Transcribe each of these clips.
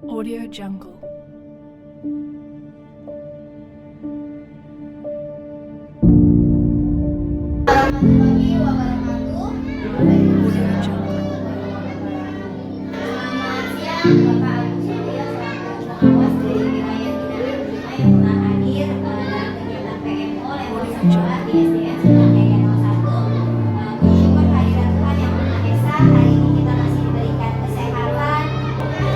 Audio Jungle. Warahmatullahi wabarakatuh. Audio Jungle. Selamat siang Bapak Agus Suryo selaku pengawas dari wilayah binaan 5 yang pernah hadir dalam kegiatan PMO level sekolah di SDN Sukajaya 01. Bersyukur kehadiran Tuhan yang Maha Esa, hari ini kita masih diberikan kesehatan.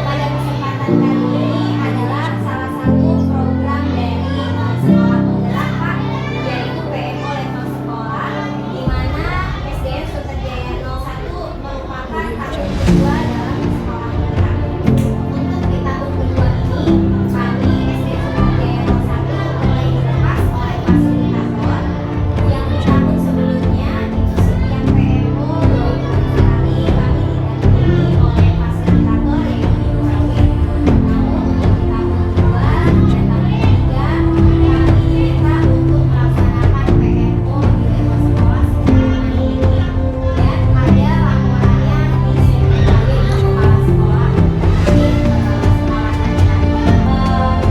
Pada kesempatan kali ini adalah salah satu program dari sekolah penggerak Pak, yaitu PMO level sekolah, di mana SDN Sukajaya 01 merupakan tahun kedua dalam sekolah penggerak. Untuk di tahun kedua ini, kami SDN Sukajaya 01 mulai dilepas oleh fasilitator yang di tahun sebelumnya itu setiap PMO 2 bulan sekali kami didampingi oleh fasilitator yaitu Ibu Rawit. Namun untuk di tahun kedua dan tahun ketiga kami diminta untuk melaksanakan PMO di level sekolah secara mandiri dan ada laporannya di sebagai kepala sekolah.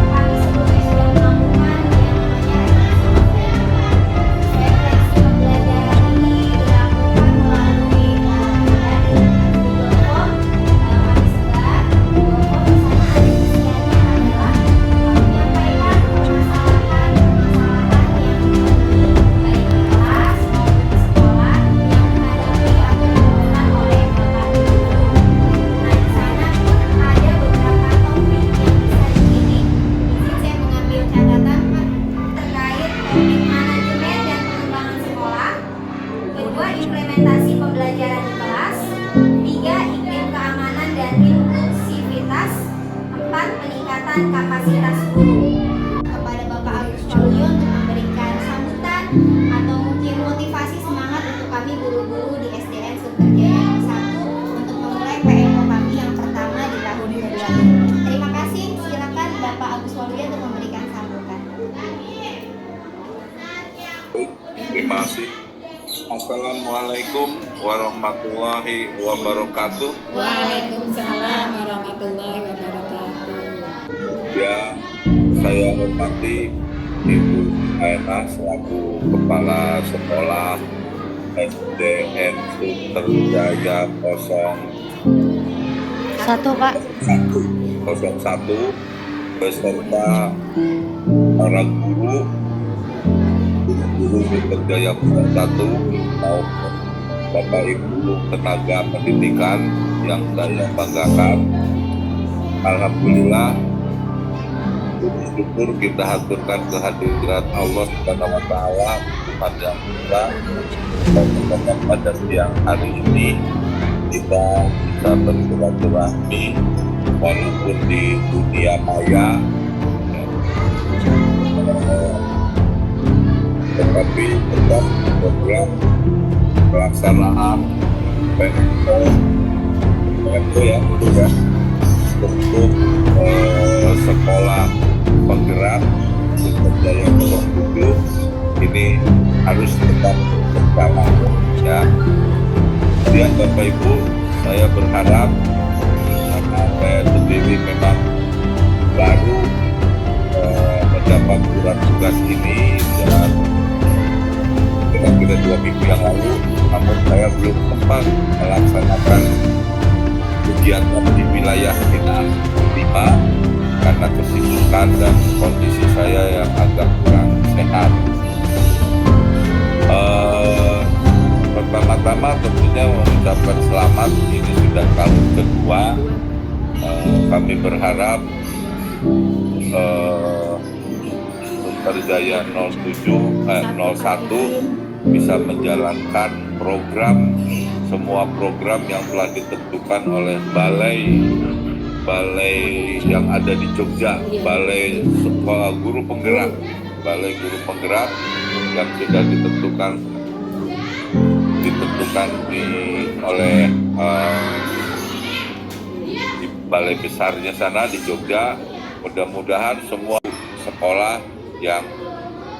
Kami sebelumnya sudah melakukan yang namanya refleksi pembelajaran ini dilakukan melalui dari Google Form. Kami sebar Google Form di sana ada isiannya adalah menyampaikan permasalahan yang dimiliki baik di kelas maupun di sekolah yang menghadapi atau ditemukan oleh Bapak Ibu guru. Nah, di sana pun ada beberapa topik yang bisa dipilih. Izin saya mengambil catatan Pak, terkait topik manajemen dan pengembangan sekolah. Kedua, implementasi pembelajaran di kelas. Tiga, iklim keamanan dan inklusivitas. Empat, peningkatan kapasitas guru. Kepada Bapak Agus Suryo untuk memberikan sambutan atau mungkin motivasi semangat untuk kami guru-guru di SDN Sukajaya 01 untuk memulai PMO kami yang pertama di tahun kedua ini. Terima kasih, silakan Bapak Agus Suryo untuk memberikan sambutan. Terima kasih. Assalamualaikum warahmatullahi wabarakatuh. Waalaikumsalam warahmatullahi wabarakatuh. Ya, saya hormati Ibu Aena selaku Kepala Sekolah SDN Sukajaya 1 Pak. 01 beserta para guru Sukajaya 01 maupun Bapak Ibu tenaga pendidikan yang saya banggakan. Alhamdulillah, syukur kita haturkan kehadiran Allah Subhanahu wa taala pada kita dan pada siang hari ini kita bisa bersilaturahmi walaupun di dunia maya, tetapi tetap program pelaksanaan PMO ya untuk sekolah penggerak Sukajaya 07 ini harus tetap berjalan ya. Kemudian Bapak Ibu, saya berharap karena saya sendiri memang baru mendapat surat tugas ini dan kira-kira 2 minggu yang lalu, namun saya belum sempat melaksanakan kegiatan di wilayah binaan 5 karena kesibukan dan kondisi saya yang agak kurang sehat. Pertama-tama tentunya mengucapkan selamat, ini sudah tahun kedua. Kami berharap Sukajaya 01 bisa menjalankan semua program yang telah ditentukan oleh balai yang ada di Jogja, balai sekolah guru penggerak yang sudah ditentukan oleh di balai besarnya sana di Jogja. Mudah-mudahan semua sekolah yang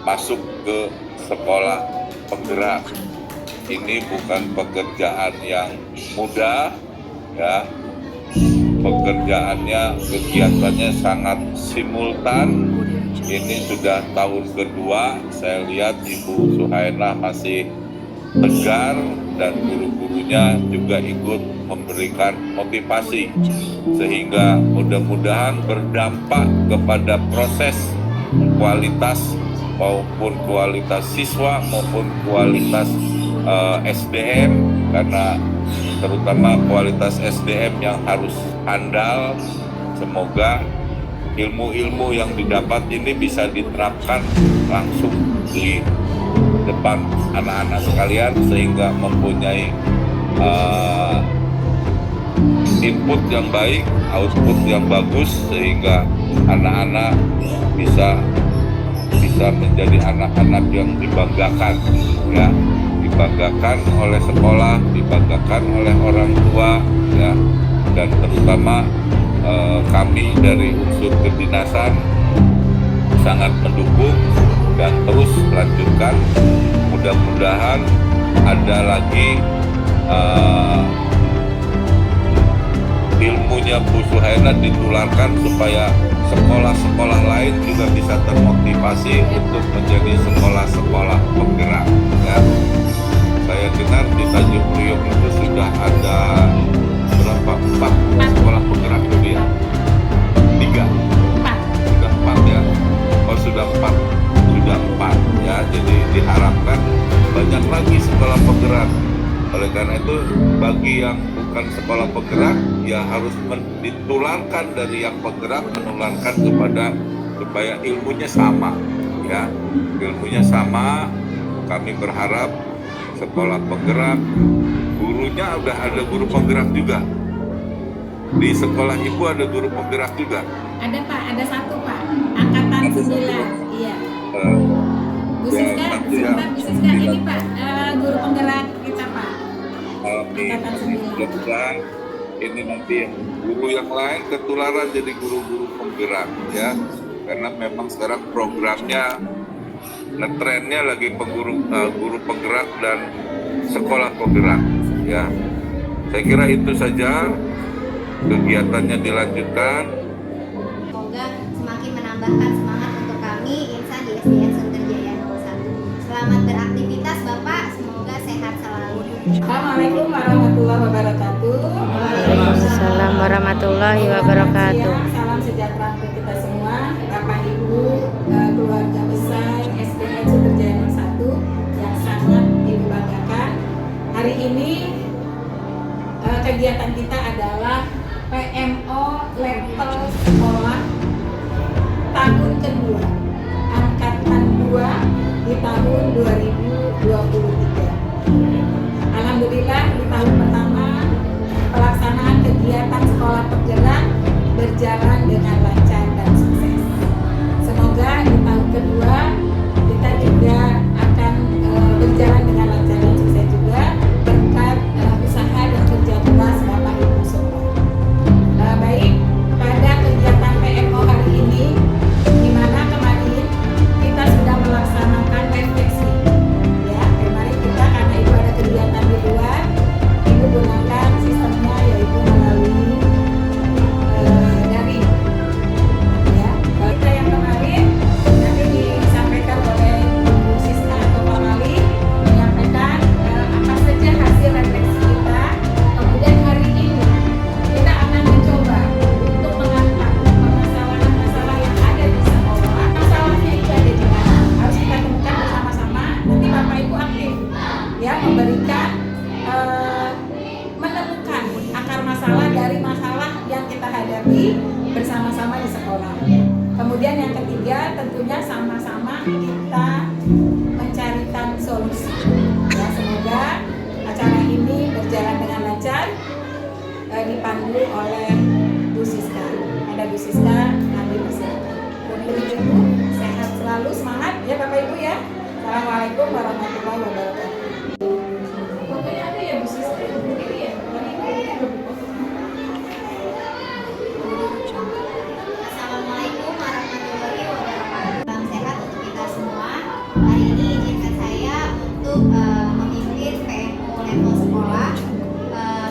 masuk ke sekolah penggerak ini bukan pekerjaan yang mudah ya. pekerjaannya, kegiatannya sangat simultan. Ini sudah tahun kedua, saya lihat Ibu Suhaina masih tegar dan guru-gurunya juga ikut memberikan motivasi sehingga mudah-mudahan berdampak kepada proses kualitas maupun kualitas siswa maupun kualitas SDM, karena terutama kualitas SDM yang harus handal. Semoga ilmu-ilmu yang didapat ini bisa diterapkan langsung di depan anak-anak sekalian sehingga mempunyai input yang baik, output yang bagus, sehingga anak-anak bisa menjadi anak-anak yang dibanggakan, ya, dibanggakan oleh sekolah, dibanggakan oleh orang tua, ya, dan terutama kami dari unsur kedinasan sangat mendukung dan terus lanjutkan. Mudah-mudahan ada lagi ilmunya Bu Suhaina ditularkan supaya sekolah-sekolah lain juga bisa termotivasi untuk menjadi sekolah-sekolah penggerak, ya. Saya dengar di Tanjung Priok itu sudah ada berapa? 4 sekolah penggerak itu ya? 3? Sudah 4 ya? Oh sudah 4 ya, jadi diharapkan banyak lagi sekolah penggerak. Oleh karena itu bagi yang bukan sekolah penggerak ya harus ditularkan dari yang penggerak, menularkan kepada supaya ilmunya sama, ya, ilmunya sama. Kami berharap sekolah penggerak, gurunya udah ada guru penggerak juga. Di sekolah ibu ada guru penggerak juga. Ada Pak, ada 1 Pak, angkatan 9. Iya. Bu Siska, sebentar Bu Siska, ini Pak, guru penggerak kita Pak. Angkatan 9. Ini nanti guru yang lain ketularan jadi guru-guru penggerak, ya, karena memang sekarang programnya ngetrennya lagi guru penggerak dan sekolah penggerak, ya. Saya kira itu saja, kegiatannya dilanjutkan. Semoga semakin menambahkan semangat untuk kami insan di SDN Sunterjaya 01. Selamat beraktivitas Bapak, semoga sehat selalu. Assalamualaikum warahmatullahi wabarakatuh. Waalaikumsalam warahmatullahi wabarakatuh. Salam sejahtera untuk kita semua, Bapak Ibu, keluarga besar SDN Sunterjaya 01 yang sangat Ibu banggakan. Hari ini kegiatan kita adalah PMO level sekolah tahun kedua, angkatan 2 di tahun 2023. Alhamdulillah di tahun pertama pelaksanaan kegiatan sekolah penggerak berjalan dengan lancar dan sukses. Semoga di tahun kedua kita juga akan berjalan dengan lancar dan sukses juga berkat usaha dan kerja keras Bapak Ibu semua. Baik, pada kegiatan PMO hari ini, di mana kemarin kita sudah melaksanakan refleksi. Ya, kemarin kita karena Ibu ada kegiatan di luar, Ibu gunakan sistemnya yaitu melalui daring. Ya, kita yang kemarin nanti disampaikan oleh Bu Siska atau Pak Mali menyampaikan apa saja hasil refleksi kita. Kemudian hari ini kita akan mencoba untuk mengangkat permasalahan-masalah yang ada di sekolah. Masalahnya itu ada di mana? Harus kita temukan bersama-sama. Nanti Bapak Ibu aktif, ya, memberikan menemukan akar masalah dari masalah yang kita hadapi bersama-sama di sekolah. Kemudian yang ketiga, tentunya sama-sama kita mencarikan solusi. Ya, semoga acara ini berjalan dengan lancar, dipandu oleh Bu Siska. Ada Bu Siska, kami bersilakan. Untuk Ibu sehat selalu, semangat ya Bapak Ibu ya. Assalamualaikum warahmatullahi wabarakatuh. Pokoknya ada ya Bu Siska. Ini ya. Assalamualaikum warahmatullahi wabarakatuh. Salam sehat untuk kita semua. Hari ini izinkan saya untuk memimpin PMO level sekolah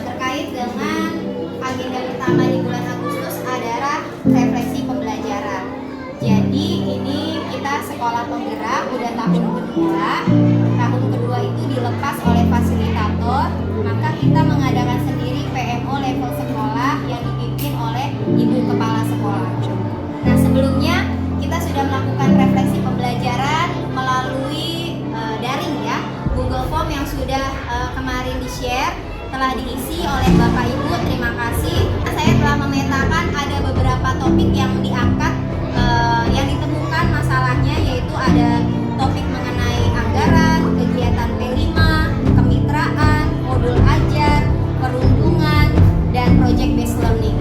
terkait dengan agenda pertama di bulan Agustus penggerak, udah tahun kedua. Tahun kedua itu dilepas oleh fasilitator, maka kita mengadakan sendiri PMO level sekolah yang dipimpin oleh Ibu Kepala Sekolah. Nah, sebelumnya kita sudah melakukan refleksi pembelajaran melalui daring ya, Google Form yang sudah kemarin di-share, telah diisi oleh Bapak Ibu, terima kasih. Saya telah memetakan ada beberapa topik yang diangkat, yang ditemukan masalahnya, yaitu ada topik mengenai anggaran, kegiatan P5, kemitraan, modul ajar, perundungan, dan project based learning.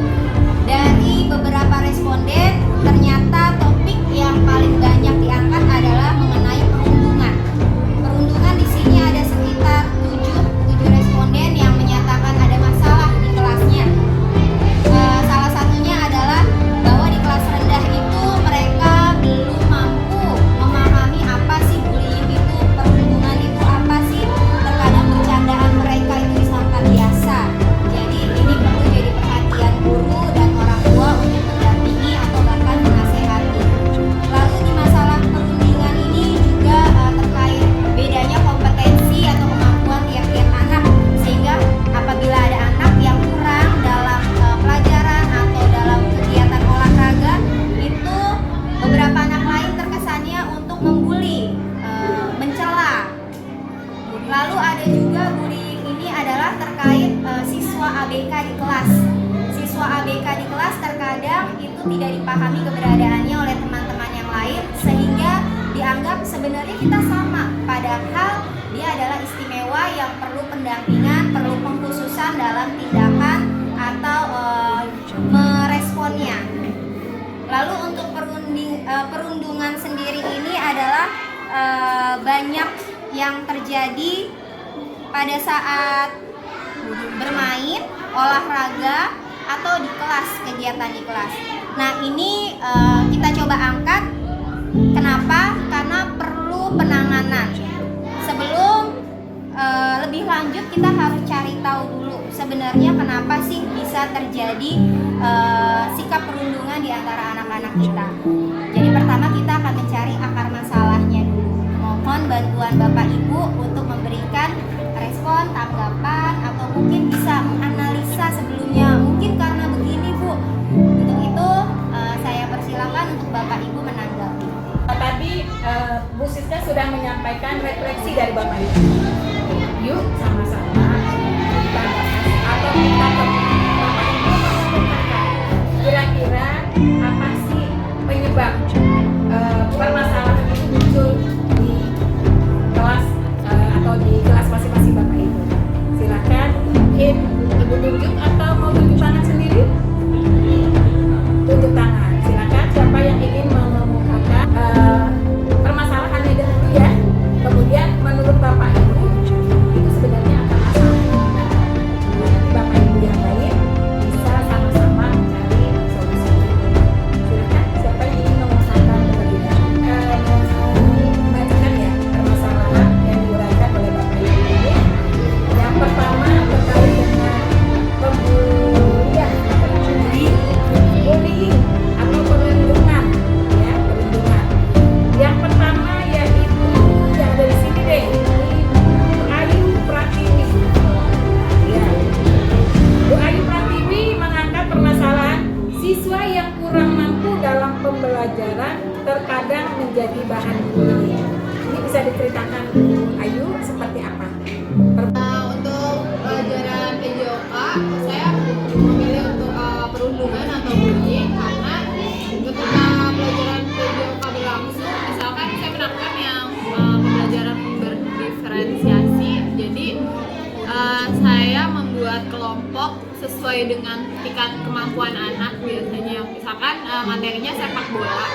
Dari beberapa responden, ternyata topik yang paling banyak diangkat adalah mengenai perundungan. Perundungan di sini ada sekitar 7 responden yang menyatakan ada masalah di kelasnya. Salah satunya adalah bahwa di kelas rendah itu mereka belum mampu memahami apa sih bullying itu, perundungan itu apa sih. Terkadang bercandaan mereka itu disangka biasa. Jadi ini perlu jadi perhatian guru dan orang tua untuk mendampingi atau bahkan menasehati. Lalu di masalah perundingan ini juga terkait bedanya kompetensi atau kemampuan tiap-tiap anak, sehingga apabila ada anak yang kurang dalam pelajaran atau dalam kegiatan olahraga, itu beberapa anak lain terkesannya untuk membuli, mencela. Lalu ada juga bullying ini adalah terkait siswa ABK di kelas. Siswa ABK di kelas terkadang itu tidak dipahami keberadaannya oleh teman-teman yang lain, sehingga dianggap sebenarnya kita sama, padahal dia adalah istimewa yang perlu pendampingan, perlu pengkhususan dalam tindakan atau meresponnya. Lalu untuk perundungan sendiri ini adalah banyak yang terjadi pada saat bermain, olahraga, atau di kelas, kegiatan di kelas. Nah, ini kita coba angkat. Kenapa? Karena perlu penanganan. Sebelum lebih lanjut, kita harus cari tahu dulu sebenarnya kenapa sih bisa terjadi sikap perundungan di antara anak-anak kita. Jadi pertama kita akan mencari akar masalahnya dulu. Mohon bantuan Bapak Ibu untuk memberikan respon, tanggapan, atau mungkin bisa menganalisa sebelumnya. Mungkin karena begini Bu. Untuk itu saya persilakan untuk Bapak Ibu menanggapi. Tadi Bu Siska sudah menyampaikan refleksi dari Bapak Ibu. Yuk sama-sama kita bahas atau kita Bapak Ibu mengumpulkan kira-kira apa sih penyebab permasalahan itu muncul di kelas atau di kelas masing-masing Bapak Ibu. Silakan, mungkin Ibu tunjuk atau mau tunjuk tangan sendiri? Tunjuk tangan. Silakan siapa yang ingin mengemukakan permasalahannya dulu ya. Kemudian menurut Bapak Ibu itu sebenarnya apa masalahnya? Nanti Bapak Ibu yang lain bisa sama-sama mencari solusi. Silakan siapa yang ingin mengemukakan membacakan ya permasalahan yang diuraikan oleh Bapak Ibu ini. Yang pertama terkait dengan bullying atau perundungan ya, perundungan. Yang pertama yaitu yang ada di sini deh, Bu Ayu Pratiwi. Ya. Bu Ayu Pratiwi mengangkat permasalahan siswa yang kurang mampu dalam pembelajaran terkadang menjadi bahan bullying. Ini bisa diceritakan Bu Ayu seperti apa? Untuk pelajaran PJOK, saya memilih untuk perundungan atau bullying karena ketika pelajaran PJOK berlangsung, misalkan saya menerapkan yang pembelajaran berdiferensiasi, jadi saya membuat kelompok sesuai dengan tingkat kemampuan anak. Biasanya misalkan materinya sepak bola,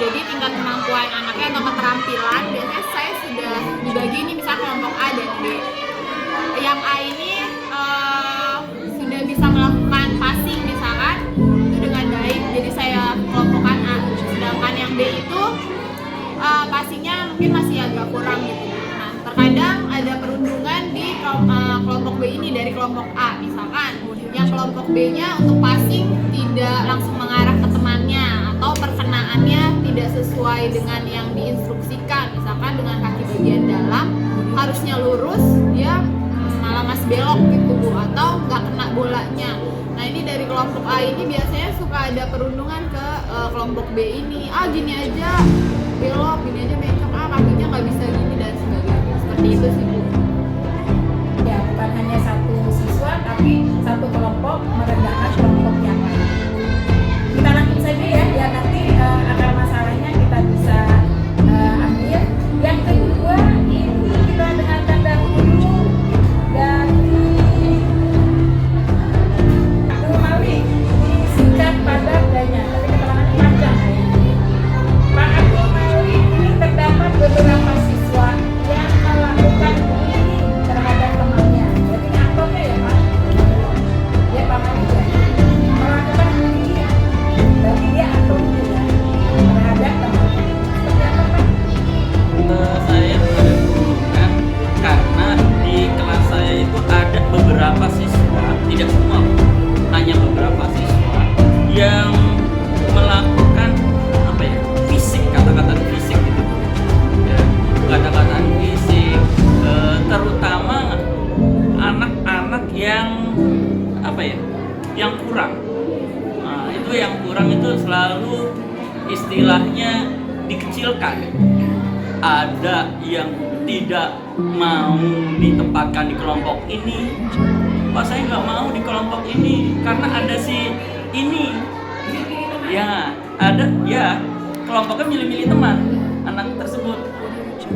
jadi tingkat kemampuan anaknya atau keterampilan biasanya saya sudah dibagi ini, misalnya kelompok A dan B. Yang A ini sudah bisa melakukan passing misalkan itu dengan baik, jadi saya kelompokkan A. Sedangkan yang B itu passingnya mungkin masih agak kurang gitu. Nah, terkadang ada perundungan di kelompok B ini dari kelompok A, misalkan yang kelompok B-nya untuk passing tidak langsung mengarah ke temannya atau perkenaannya tidak sesuai sesuai dengan yang diinstruksikan. Misalkan dengan kaki bagian dalam harusnya lurus, dia malah masih belok gitu Bu, atau nggak kena bolanya. Nah ini dari kelompok A ini biasanya suka ada perundungan ke kelompok B ini. Gini aja belok, gini aja mencong, kakinya nggak bisa gini dan sebagainya. Seperti itu sih Bu. Ya, bukan hanya satu siswa, tapi satu kelompok merendahkan kelompok yang lain. Kita lanjut saja ya, biar nanti akar masalahnya kita bisa ambil. Yang kedua ini kita dengarkan dahulu dari Mawi, ini singkat padat banyak, tapi keterangannya panjang kayaknya. Pak Abdul Mawi, ini terdapat beberapa siswa yang melakukan bullying terhadap temannya. Jadi ini aktornya ya Pak? Ya Pak Mawi ya. Melakukan bullying, berarti dia aktornya ya terhadap temannya. Seperti apa Pak? Saya berhubungan karena di kelas saya itu ada beberapa siswa, tidak semua, hanya beberapa siswa yang melakukan fisik, kata-kata fisik gitu ya, kata-kata fisik, terutama anak-anak yang yang kurang. Nah, itu yang kurang itu selalu istilahnya dikecilkan. Ada yang tidak mau ditempatkan di kelompok ini. Pak, saya nggak mau di kelompok ini karena ada si ini. Ya, ada ya, kelompoknya milih-milih teman anak tersebut.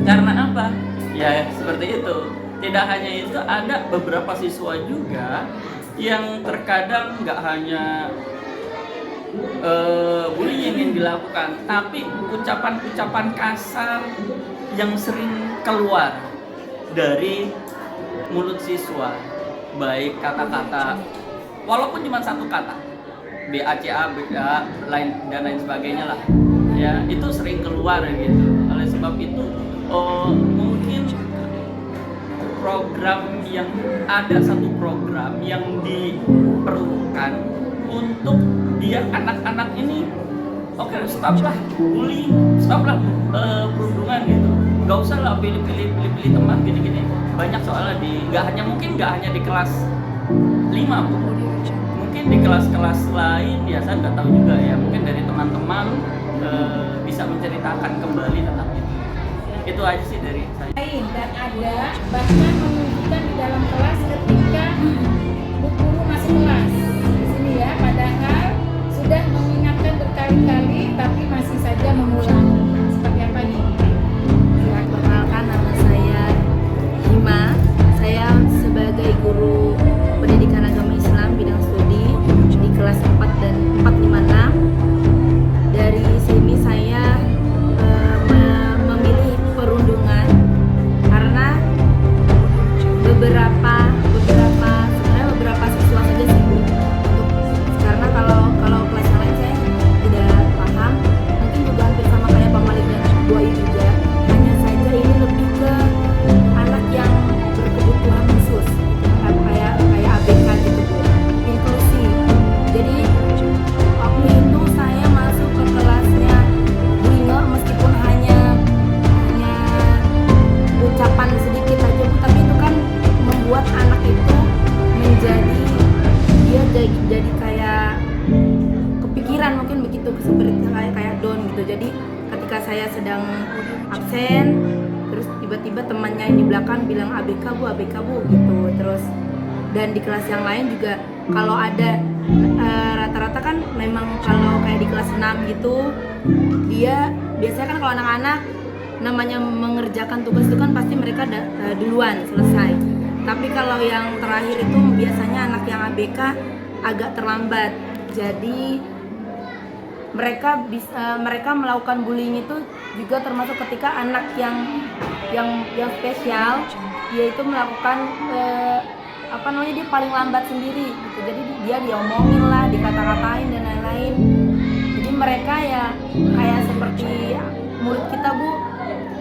Karena apa? Ya seperti itu. Tidak hanya itu, ada beberapa siswa juga yang terkadang nggak hanya bullying yang dilakukan, tapi ucapan-ucapan kasar yang sering keluar dari mulut siswa, baik kata-kata walaupun cuma satu kata, BACA, BA, dan lain sebagainya lah ya, itu sering keluar gitu. Oleh sebab itu mungkin satu program yang diperlukan untuk dia anak-anak ini, oke, stoplah bullying, stoplah perundungan gitu. Gak usah lah pilih-pilih teman gini-gini. Banyak soalnya nggak hanya di kelas 5 Bu. Mungkin di kelas-kelas lain ya saya nggak tahu juga ya. Mungkin dari teman-teman bisa menceritakan kembali tentang itu. Itu aja sih dari saya. Dan ada bahkan menunjukkan di dalam kelas ketika bu guru masuk kelas di sini ya, padahal sudah mengingatkan berkali-kali tapi masih saja mengulang. Seperti apa nih? Perkenalkan, nama saya Hima. Saya sebagai guru pendidikan agama Islam bidang studi di kelas 4 dan 456. Dari sini saya memilih perundungan karena beberapa siswa saja sih Bu. Karena kalau kelas yang lain saya tidak paham, mungkin juga hampir sama kayak Pak Malik dan Bu Ayu juga. Hanya saja ini lebih ke anak yang berkebutuhan khusus, kayak ABK gitu Bu, inklusi. Jadi waktu itu saya masuk ke kelasnya Bu Inge, meskipun hanya ucapan sedikit aja Bu, tapi itu kan membuat anak itu menjadi jadi kayak kepikiran, mungkin begitu, seperti kayak down gitu. Jadi ketika saya sedang absen, terus tiba-tiba temannya yang di belakang bilang ABK Bu gitu. Terus dan di kelas yang lain juga kalau ada rata-rata kan memang kalau kayak di kelas 6 gitu, dia biasanya kan kalau anak-anak namanya mengerjakan tugas itu kan pasti mereka duluan selesai. Tapi kalau yang terakhir itu biasanya anak yang ABK agak terlambat. Jadi mereka melakukan bullying itu juga termasuk ketika anak yang spesial, yaitu melakukan dia paling lambat sendiri gitu. Jadi dia diomongin lah, dikata-katain dan lain-lain. Jadi mereka ya kayak seperti murid kita Bu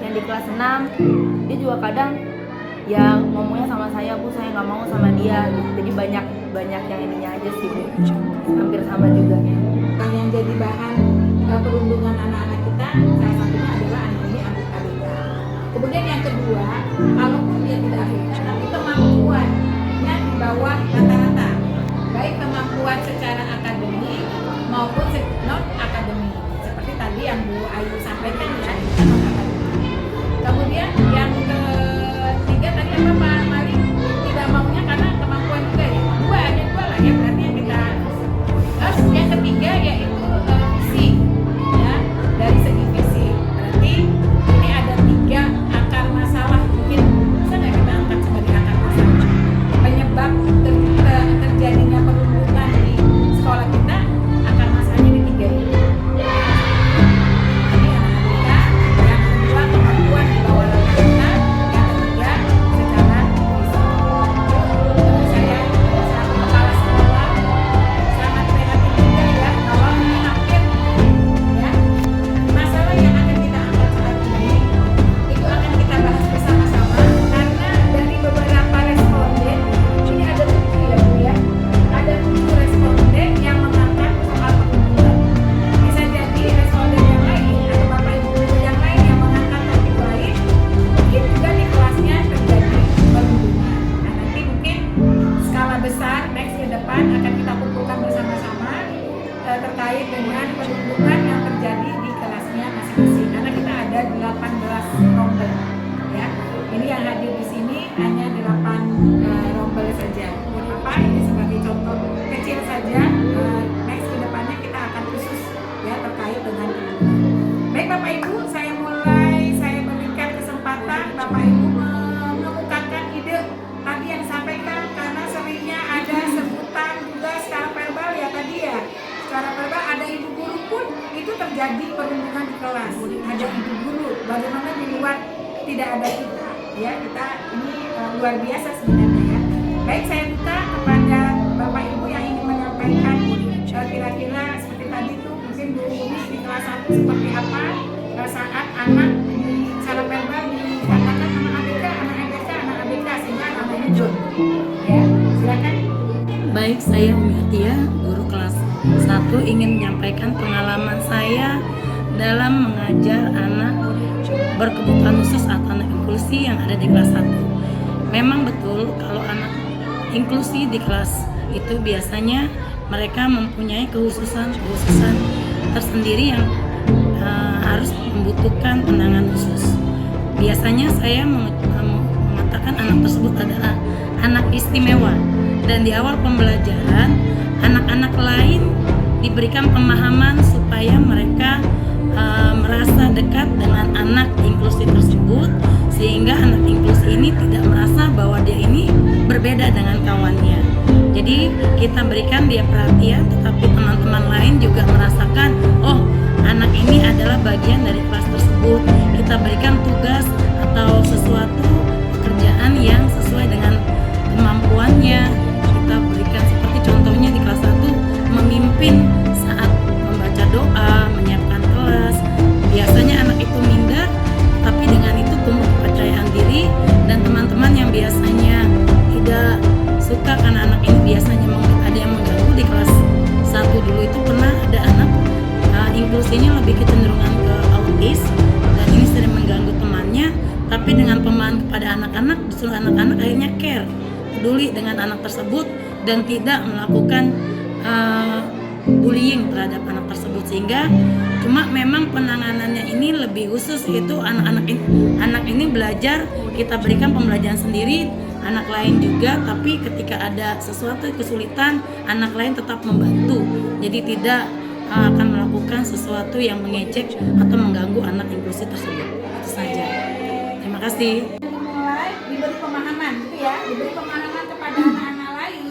yang di kelas 6, dia juga kadang ya ngomongnya sama saya Bu, saya nggak mau sama dia gitu. Jadi banyak yang ininya aja sih Bu, hampir sama juga. Yang jadi bahan perundungan anak-anak kita salah satunya Kemudian yang kedua, kalaupun dia tidak ABK, tapi kemampuannya di bawah rata-rata, baik kemampuan secara akademik maupun non akademik. Seperti tadi yang Bu Ayu sampaikan ya, itu non akademik. Kemudian yang ketiga tadi apa Pak Mari? Tidak maunya karena kemampuan juga ya. Hanya dua lah ya berarti yang kita. Terus yang ketiga yaitu fisik ya, dari segi fisik. Berarti ini ada 3 akar masalah, mungkin bisa nggak kita angkat sebagai akar masalah penyebab terjadinya perundungan di sekolah kita. Akar masalahnya di 3 ini. Ini anak-anak yang kedua kemampuan di bawah rata-rata, yang ketiga secara fisik. Terus saya selaku kepala sekolah sangat prihatin juga ya kalau ini hampir ya masalah yang akan kita angkat saat ini itu akan kita bahas bersama-sama karena dari beberapa responden ini ada 7 ya Bu ya, ada 7 responden yang mengangkat soal perundungan. Bisa jadi responden yang lain atau bapak ibu guru yang lain yang mengangkat topik lain, mungkin juga di kelasnya terjadi perundungan. Nah nanti mungkin skala besar next ke depan akan kita kumpulkan bersama-sama terkait dengan perundungan yang terjadi di kelasnya masing-masing karena kita ada 18 rombel ya. Ini yang hadir di sini hanya 8 rombel saja. Apa ini sebagai contoh kecil saja. Next ke depannya kita akan khusus ya terkait dengan perundungan. Baik Bapak Ibu, saya berikan kesempatan Bapak Ibu mengemukakan ide tadi yang disampaikan karena seringnya ada sebutan juga secara verbal ya tadi ya. Secara verbal ada ibu guru pun itu terjadi perundungan di kelas. Ada ibu guru, bagaimana di luar tidak ada kita ya, kita ini luar biasa sebenarnya ya. Baik, saya buka kepada Bapak Ibu yang ingin menyampaikan kira-kira seperti tadi tuh mungkin Bu Umis di kelas 1 seperti apa saat anak di secara verbal dikatakan anak ABK sehingga namanya John ya. Silakan. Baik, saya Umi Atia, guru kelas 1 ingin menyampaikan pengalaman saya dalam mengajar anak berkebutuhan khusus atau anak inklusi yang ada di kelas 1. Memang betul kalau anak inklusi di kelas itu biasanya mereka mempunyai kekhususan tersendiri yang harus membutuhkan penanganan khusus. Biasanya saya mengatakan anak tersebut adalah anak istimewa dan di awal pembelajaran anak-anak lain diberikan pemahaman supaya mereka merasa dekat dengan anak inklusi tersebut sehingga anak inklusi ini tidak merasa bahwa dia ini berbeda dengan kawannya. Jadi kita berikan dia perhatian, tetapi teman-teman lain juga merasakan oh anak ini adalah bagian dari kelas tersebut. Kita berikan tugas atau sesuatu pekerjaan yang sesuai dengan kemampuannya. Kita berikan seperti contohnya di kelas 1 memimpin saat membaca doa, menyiapkan kelas. Biasanya anak itu minder, tapi dengan itu tumbuh kepercayaan diri dan teman-teman yang biasanya tidak suka karena anak ini biasanya ada yang mengganggu di kelas 1 dulu itu pernah ada anak inklusinya lebih kecenderungan ke autis dan ini sering mengganggu temannya, tapi dengan pemahaman kepada anak-anak justru anak-anak akhirnya care, peduli dengan anak tersebut dan tidak melakukan bullying terhadap anak tersebut sehingga cuma memang penanganannya ini lebih khusus yaitu anak ini belajar kita berikan pembelajaran sendiri, anak lain juga, tapi ketika ada sesuatu kesulitan anak lain tetap membantu, jadi tidak akan melakukan sesuatu yang mengejek atau mengganggu anak inklusi tersebut. Itu saja. Terima kasih. Dimulai diberi pemahaman gitu ya, diberi pemahaman kepada anak-anak lain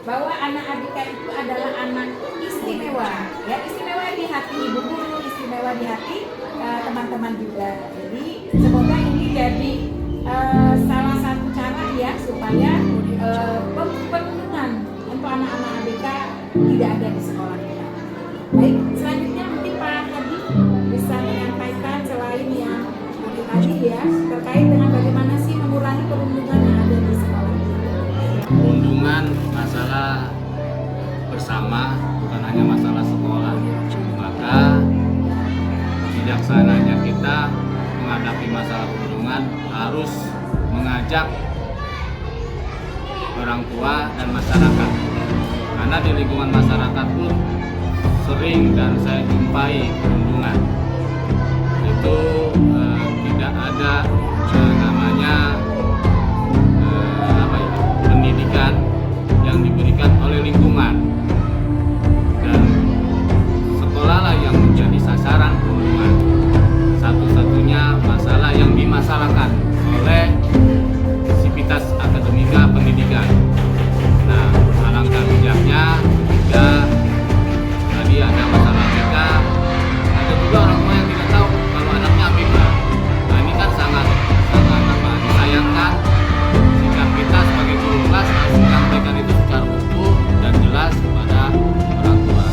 bahwa anak ABK itu adalah anak istimewa ya, istimewa di hati ibu guru, istimewa di hati teman-teman juga. Jadi semoga ini jadi salah satu cara ya supaya perlindungan untuk anak-anak ABK tidak ada di sekolah kita. Baik, selanjutnya mungkin Pak Hadi bisa menyampaikan selain yang tadi ya terkait dengan bagaimana sih mengurangi perundungan yang ada di sekolah kita. Perundungan masalah bersama, bukan hanya masalah sekolah. Maka bijaksananya kita menghadapi masalah perundungan harus mengajak orang tua dan masyarakat, karena di lingkungan masyarakat pun sering dan saya jumpai perundungan. Itu tidak ada namanya pendidikan yang diberikan oleh lingkungan, dan sekolahlah yang menjadi sasaran perundungan. Satu-satunya masalah yang dimasalahkan oleh sivitas akademika pendidikan. Nah, alangkah bijaknya ketika tadi ada masalah ABK, ada juga orang tua yang tidak tahu kalau anaknya ABK. Nah, ini kan sangat disayangkan. Sikap kita sebagai guru kelas harus menyampaikan itu secara utuh dan jelas kepada orang tua.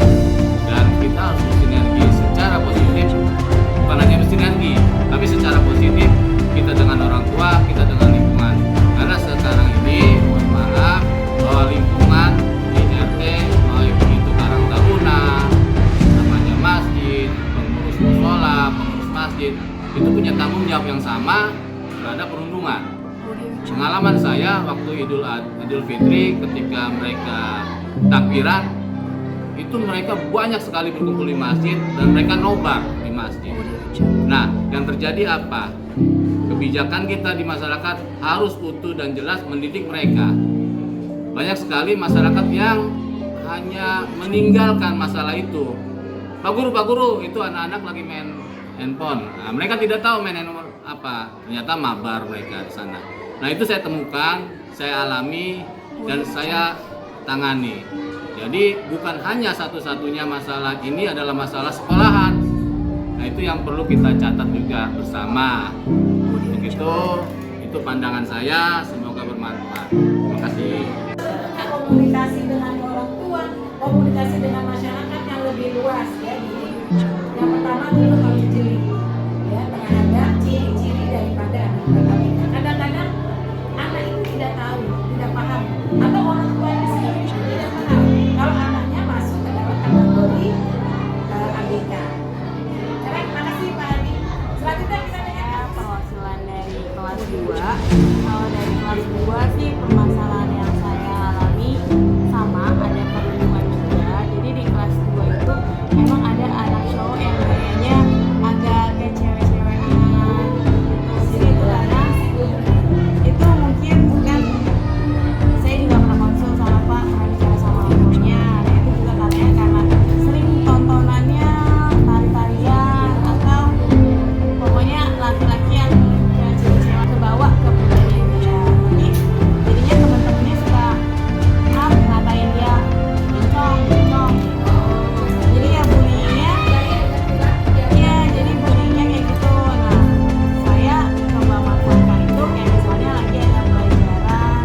Dan kita harus bersinergi secara positif, bukan hanya bersinergi, tapi secara positif kita dengan orang tua, kita dengan lingkungan. Karena sekarang ini, mohon maaf, bahwa lingkungan di RT, baik itu Karang Taruna, namanya masjid, pengurus musola, pengurus masjid, itu punya tanggung jawab yang sama terhadap perundungan. Pengalaman saya waktu Idul Fitri ketika mereka takbiran, itu mereka banyak sekali berkumpul di masjid dan mereka nobar di masjid. Nah, yang terjadi apa? Kebijakan kita di masyarakat harus utuh dan jelas mendidik mereka. Banyak sekali masyarakat yang hanya meninggalkan masalah itu. Pak Guru, itu anak-anak lagi main handphone. Nah, mereka tidak tahu main handphone apa. Ternyata mabar mereka di sana. Nah, itu saya temukan, saya alami, dan saya tangani. Jadi bukan hanya satu-satunya masalah ini adalah masalah sekolahan. Nah, itu yang perlu kita catat juga bersama. Itu pandangan saya, semoga bermanfaat. Terima kasih. Komunikasi dengan orang tua, komunikasi dengan masyarakat yang lebih luas ya. Yang pertama dulu harus jeli ya terhadap ciri-ciri daripada anak ABK. Kadang-kadang anak itu tidak tahu, tidak paham, atau orang tuanya sendiri tidak paham kalau anaknya masuk ke dalam kategori ABK. Terima kasih Pak Adi. Selanjutnya kita dengar perwakilan dari kelas 2. Kalau dari kelas 2 sih permasalahan yang saya alami sama, ada perundungan juga. Jadi di kelas 2 itu memang ada anak cowok yang kayaknya agak kayak cewek-cewekan gitu. Jadi itu karena itu mungkin bukan, saya juga pernah konsul sama Pak, pernah bicara sama orangnya. Nah itu juga katanya karena sering tontonannya tari-tarian atau pokoknya laki-laki yang cewek-cewek kebawa ke budaya dia. Jadi jadinya teman-temannya suka ngatain dia bencong gitu. Jadi ya bullyingnya, iya jadi bullyingnya kayak gitu. Nah saya coba manfaatkan itu, kayak misalnya lagi ada pelajaran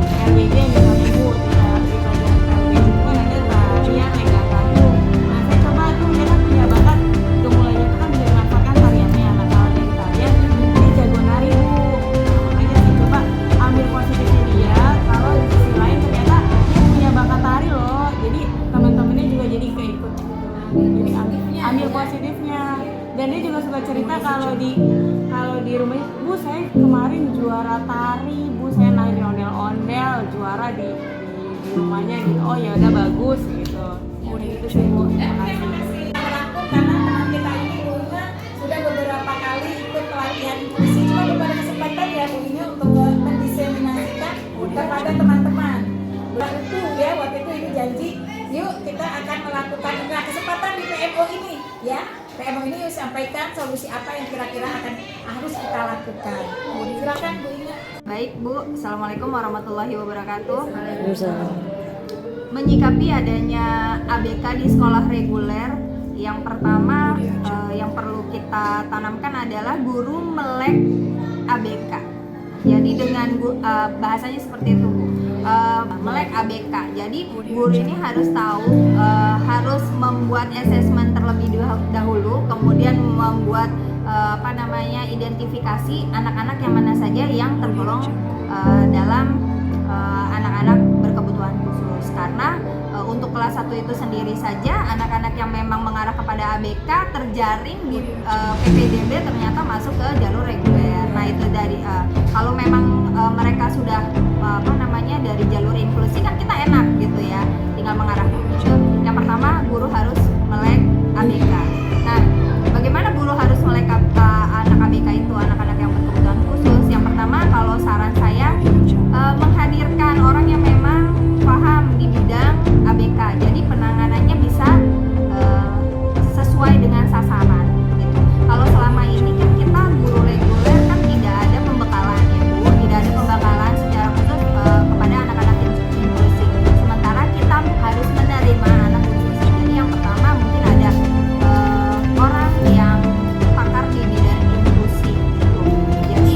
PLBG misalnya Bu, di pelajaran PLBG itu kan ada tarian lenggang tanggung. Nah saya coba tuh, dia kan punya bakat gemulainya itu kan bisa dimanfaatkan tariannya. Nah kalau dari tarian dia jago nari Bu. Nah, makanya saya coba ambil positifnya dia, kalau di sisi lain ternyata dia punya bakat tari loh. Jadi teman-temannya juga jadi keikut gitu. Jadi ambil positifnya. Dan dia juga suka cerita kalau di rumahnya, Bu saya kemarin juara tari, Bu saya nari ondel-ondel, juara di rumahnya gitu. Oh ya udah bagus gitu. Udah gitu sih Bu. Terima kasih. merangkum karena teman kita ini dulunya sudah beberapa kali ikut pelatihan inklusi, cuma belum ada kesempatan ya Bu ini untuk mendiseminasikan kepada teman-teman. Bulan itu ya, waktu itu ini janji, yuk kita akan melakukan kesempatan di PMO ini ya. PMO ini yuk sampaikan solusi apa yang kira-kira harus kita lakukan. Silakan Bu Ina. Baik Bu, Assalamualaikum warahmatullahi wabarakatuh. Menyikapi adanya ABK di sekolah reguler, yang pertama yang perlu kita tanamkan adalah guru melek ABK. Jadi dengan bahasanya seperti itu Bu, melek ABK. Jadi guru ini harus tahu, harus membuat asesmen terlebih dahulu, kemudian membuat identifikasi anak-anak yang mana saja yang tergolong dalam anak-anak berkebutuhan khusus. Karena untuk kelas 1 itu sendiri saja anak-anak yang memang mengarah kepada ABK terjaring di PPDB ternyata masuk ke jalur reguler. Nah itu dari kalau memang mereka sudah dari jalur inklusi kan kita enak gitu ya, tinggal mengarahkan itu. Yang pertama guru harus melek ABK. Nah bagaimana guru harus melek anak ABK itu, anak-anak yang berkebutuhan khusus? Yang pertama kalau saran saya menghadirkan orang yang memang paham di bidang ABK, jadi penanganannya bisa sesuai dengan sasaran gitu. Kalau selama ini kan kita guru reguler kan tidak ada pembekalan ya Bu, tidak ada pembekalan secara khusus kepada anak-anak inklusi. Sementara kita harus menerima anak inklusi. Jadi yang pertama mungkin ada orang yang pakar di bidang inklusi gitu. Jadi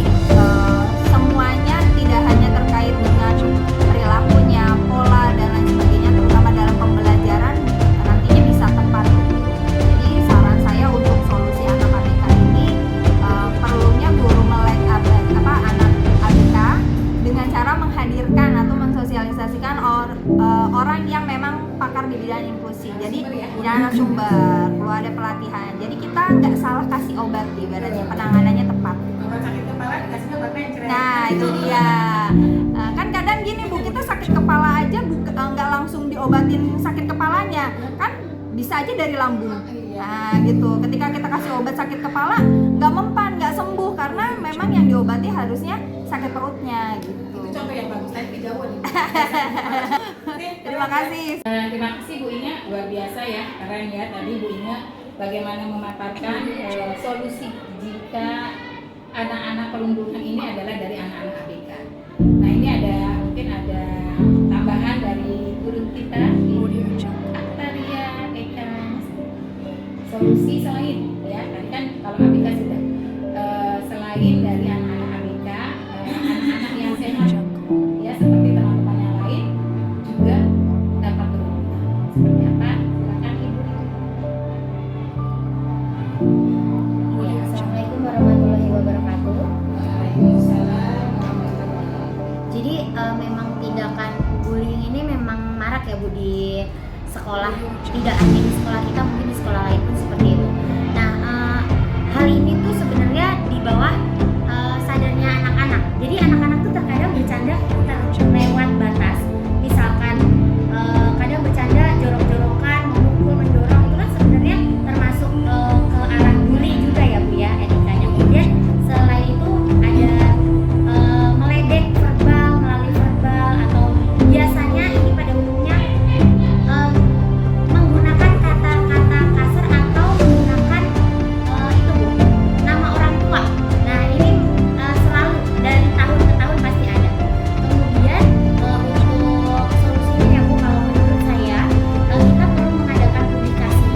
semuanya tidak hanya terkait dengan perilakunya, pola dan lain sebagainya, terutama dalam pembelajaran nantinya bisa tepat. Jadi saran saya untuk solusi anak ABK ini perlunya guru melek anak ABK dengan cara menghadirkan atau mensosialisasikan orang yang memang pakar di bidang inklusi. Jadi narasumber, perlu ada pelatihan. Jadi kita nggak salah kasih obat, ibaratnya penanganannya tepat. Obat sakit kepala dikasihnya obatnya yang cerai. Nah itu dia. Kan kadang gini Bu, kita sakit kepala aja nggak langsung diobatin sakit kepalanya, kan bisa aja dari lambung. Nah gitu, ketika kita kasih obat sakit kepala nggak mempan, nggak sembuh karena memang yang diobati harusnya sakit perutnya gitu. Itu contoh yang bagus, tapi jauh nih. Terima kasih. Terima kasih Bu Inga, luar biasa ya, keren ya tadi Bu Inga bagaimana memaparkan solusi jika anak-anak perundungan ini adalah dari anak-anak ABK. Nah ini mungkin ada tambahan dari guru kita Aktaria Eka. Solusi selain ya tadi kan kalau ABK sudah selain dari anak-anak ABK, anak-anak yang sehat ya seperti teman-teman yang lain juga dapat berubah. Seperti apa? Silakan Ibu. Ya, Assalamualaikum warahmatullahi wabarakatuh. Waalaikumsalam warahmatullahi wabarakatuh. Jadi memang tindakan bullying ini memang marak ya Bu di sekolah, tidak hanya di sekolah kita, mungkin di sekolah lain pun seperti itu. Nah hal ini tuh sebenarnya di bawah sadarnya anak-anak. Jadi anak-anak tuh terkadang bercanda terlewat batas. Misalkan kadang bercanda jorok-jorokan, memukul, mendorong, itu kan sebenarnya termasuk ke arah bully juga ya Bu ya etikanya. Kemudian selain itu ada meledek verbal, melalui verbal, atau biasanya ini pada umumnya menggunakan kata-kata kasar atau menggunakan itu Bu, nama orang tua. Nah ini selalu dari tahun ke tahun pasti ada. Kemudian untuk solusinya ya Bu, kalau menurut saya kita perlu mengadakan publikasi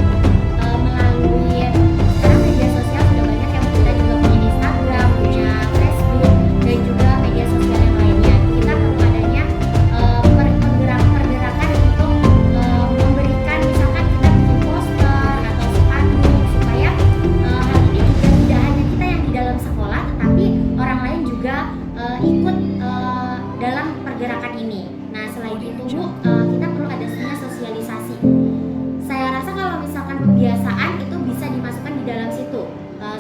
melalui sekarang media sosial sudah banyak yang kita juga punya Instagram, punya Facebook dan juga media sosial yang lainnya. Kita perlu adanya pergerakan untuk memberikan, misalkan kita bikin poster atau spanduk supaya hal ini juga tidak hanya kita yang di dalam sekolah tetapi orang lain juga ikut dalam pergerakan ini. Nah selain itu Bu, kita perlu adanya sosialisasi. Saya rasa kalau misalkan pembiasaan itu bisa dimasukkan di dalam situ.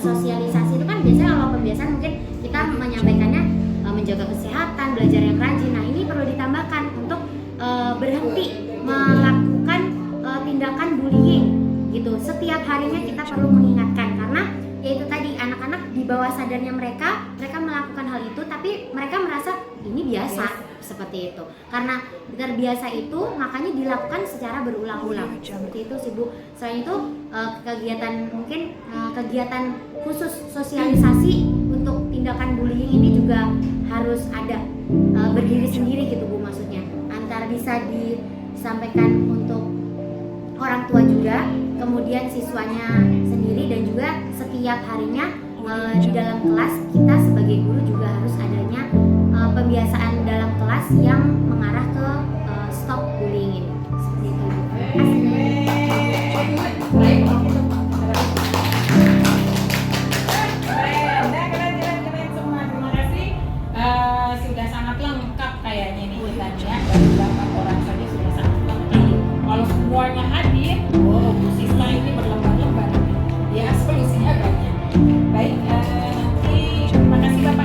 Sosialisasi itu kan biasanya kalau pembiasaan mungkin kita menyampaikannya menjaga kesehatan, belajar yang rajin. Nah ini perlu ditambahkan untuk berhenti melakukan tindakan bullying gitu. Setiap harinya kita perlu mengingatkan karena yaitu tadi anak-anak di bawah sadarnya mereka melakukan hal itu tapi mereka merasa ini biasa seperti itu. Karena terbiasa itu makanya dilakukan secara berulang-ulang. Seperti itu sih Bu. Selain itu kegiatan mungkin kegiatan khusus sosialisasi untuk tindakan bullying ini juga harus ada berdiri sendiri gitu Bu, maksudnya. Antara bisa disampaikan untuk orang tua juga, kemudian siswanya sendiri dan juga setiap harinya di dalam kelas kita sebagai guru juga harus adanya pembiasaan dalam kelas yang mengarah ke stop bullying ini. Seperti itu. Keren semua. Terima kasih. Sudah sangat lengkap kayaknya nih kita ya. Dari 8 orang saja sudah sangat lengkap. Kalau semuanya hadir, Bu Sista ini berlembar-lembar. Ya, solusinya banyak. Baik, terima kasih Bapak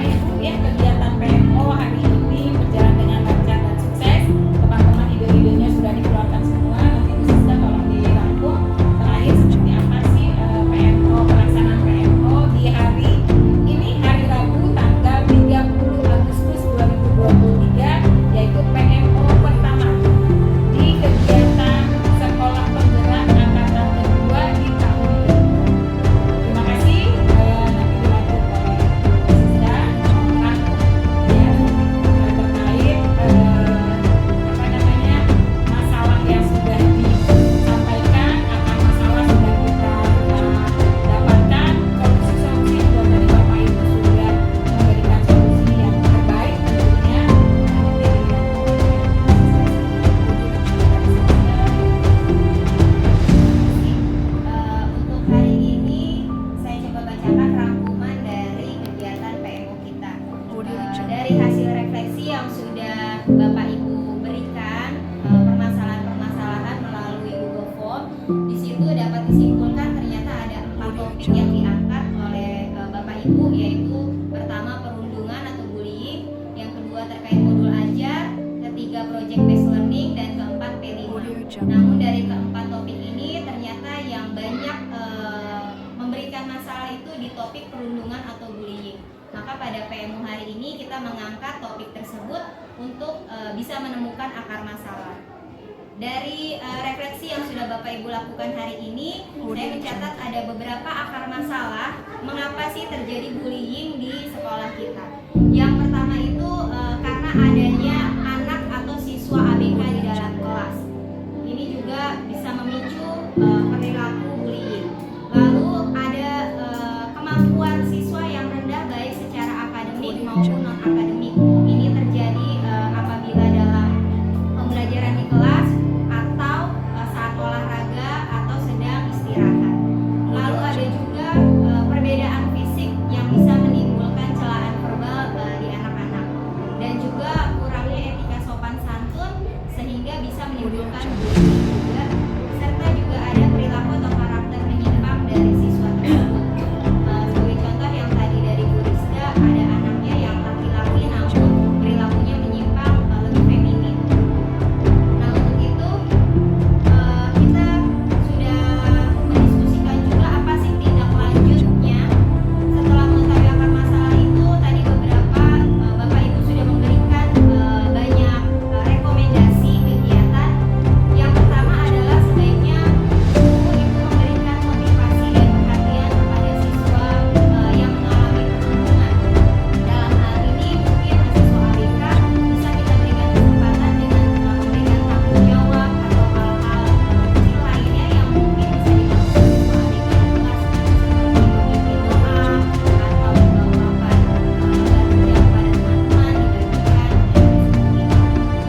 topik perundungan atau bullying. Maka pada PMU hari ini kita mengangkat topik tersebut untuk bisa menemukan akar masalah. Dari refleksi yang sudah Bapak Ibu lakukan hari ini, saya mencatat ada beberapa akar masalah mengapa sih terjadi bullying di sekolah kita. Yang pertama itu karena adanya anak atau siswa ABK di dalam kelas. Ini juga bisa memicu perilaku bullying. Lalu ada kemampuan siswa yang rendah baik secara akademik maupun non akademik. Ini terjadi apabila dalam pembelajaran di kelas atau saat olahraga atau sedang istirahat. Lalu ada juga perbedaan fisik yang bisa menimbulkan celaan verbal di anak-anak, dan juga kurangnya etika sopan santun sehingga bisa menimbulkan bullying juga, serta juga ada perilaku atau karakter menyimpang dari siswa tersebut. Sebagai contoh yang tadi dari Bu Rizka, ada anaknya yang laki-laki namun perilakunya menyimpang lebih feminin. Nah, untuk itu kita sudah mendiskusikan juga apa sih tindak lanjutnya. Setelah mengetahui akar masalah itu, tadi beberapa Bapak Ibu sudah memberikan banyak rekomendasi kegiatan. Yang pertama adalah sebaiknya guru itu memberikan motivasi dan perhatian kepada siswa yang mengalami perundungan. Dalam hal ini mungkin siswa ABK bisa kita berikan kesempatan dengan memberikan tanggung jawab atau hal-hal kecil lainnya yang mungkin bisa dilakukan siswa ABK di kelas, seperti memimpin doa atau membawakan bantuan kepada teman-teman dibagikan dan seperti itu.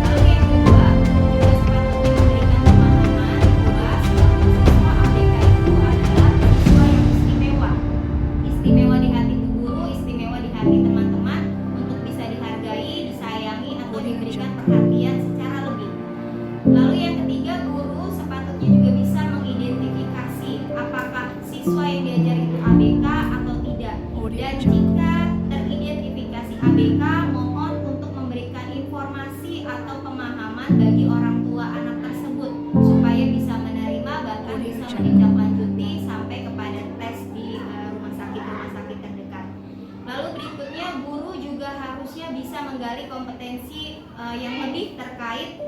Lalu yang kedua, juga sepatutnya memberikan pemahaman bahwa siswa ABK itu adalah siswa yang istimewa. Istimewa di hati bu guru, istimewa di hati teman-teman untuk bisa dihargai, disayangi atau diberikan perhatian secara lebih. Lalu yang ketiga, guru sepatutnya juga bisa mengidentifikasi apakah siswa yang diajar itu ABK atau tidak. Dan jika teridentifikasi ABK, mohon untuk memberikan informasi atau pemahaman bagi orang tua anak tersebut supaya bisa menerima, bahkan bisa menindaklanjuti sampai kepada tes di rumah sakit terdekat. Lalu berikutnya, guru juga harusnya bisa menggali kompetensi yang lebih terkait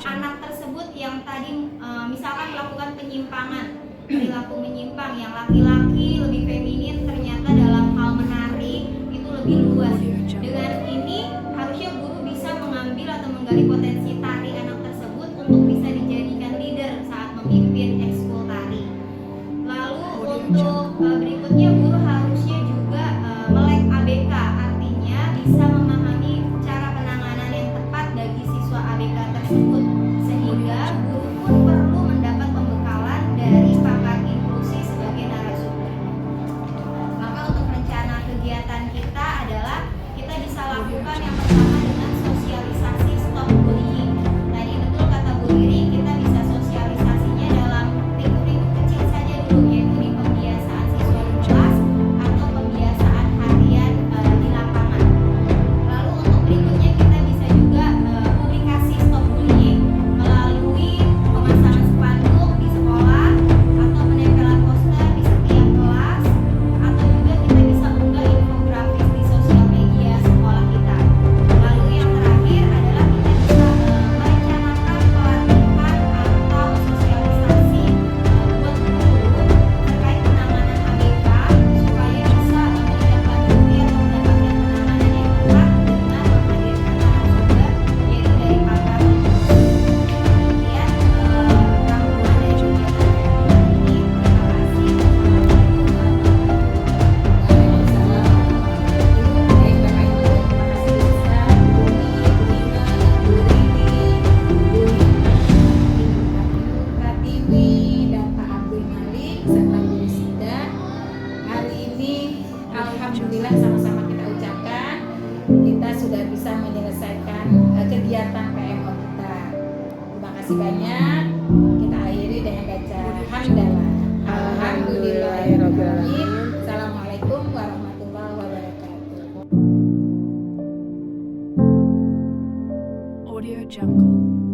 anak tersebut yang tadi misalkan melakukan penyimpangan, perilaku menyimpang, yang laki-laki lebih feminin ternyata dalam hal menari itu lebih luas. Dengan ini harusnya guru bisa mengambil atau menggali potensi tari anak tersebut untuk bisa dijadikan leader saat memimpin ekskul tari. Lalu untuk berikutnya, guru harusnya juga melek ABK, artinya bisa memahami cara penanganan yang tepat bagi siswa ABK tersebut, sehingga guru pun perlu mendapat pembekalan dari pakar inklusi sebagai narasumber. Maka untuk rencana kegiatan kita adalah kita bisa lakukan yang pertama dengan sosialisasi stop bullying. Tadi betul kata Bu Riri, kita bisa sosialisasinya dalam lingkup-lingkup kecil saja dulu, yaitu di pembiasaan siswa di kelas atau pembiasaan harian di lapangan. Lalu untuk berikutnya kita bisa juga publikasi stop bullying melalui pemasangan spanduk di sekolah atau penempelan poster di setiap kelas, atau juga kita bisa unggah infografis di sosial media sekolah kita. Lalu yang terakhir adalah kita bisa merencanakan pelatihan atau sosialisasi buat guru terkait penanganan ABK supaya bisa menindaklanjuti atau mendapatkan penanganan yang tepat dengan menghadirkan narasumber, yaitu dari pakar inklusi. Demikian rangkuman dari kegiatan PMO ini. Terima kasih. Baik Bapak Ibu, terima kasih besar Bu Rini, Bu Ina, Bu Rini, Bu Ina, Ibu Pratiwi, dan Pak Abdul Malik serta Bu Sida. Hari ini alhamdulillah sama-sama kita ucapkan kita sudah bisa menyelesaikan kegiatan PMO kita. Terima kasih banyak. Kita akhiri dengan baca hamdalah. Alhamdulillahirobbilalamin. Assalamualaikum warahmatullahi wabarakatuh. Audio Jungle.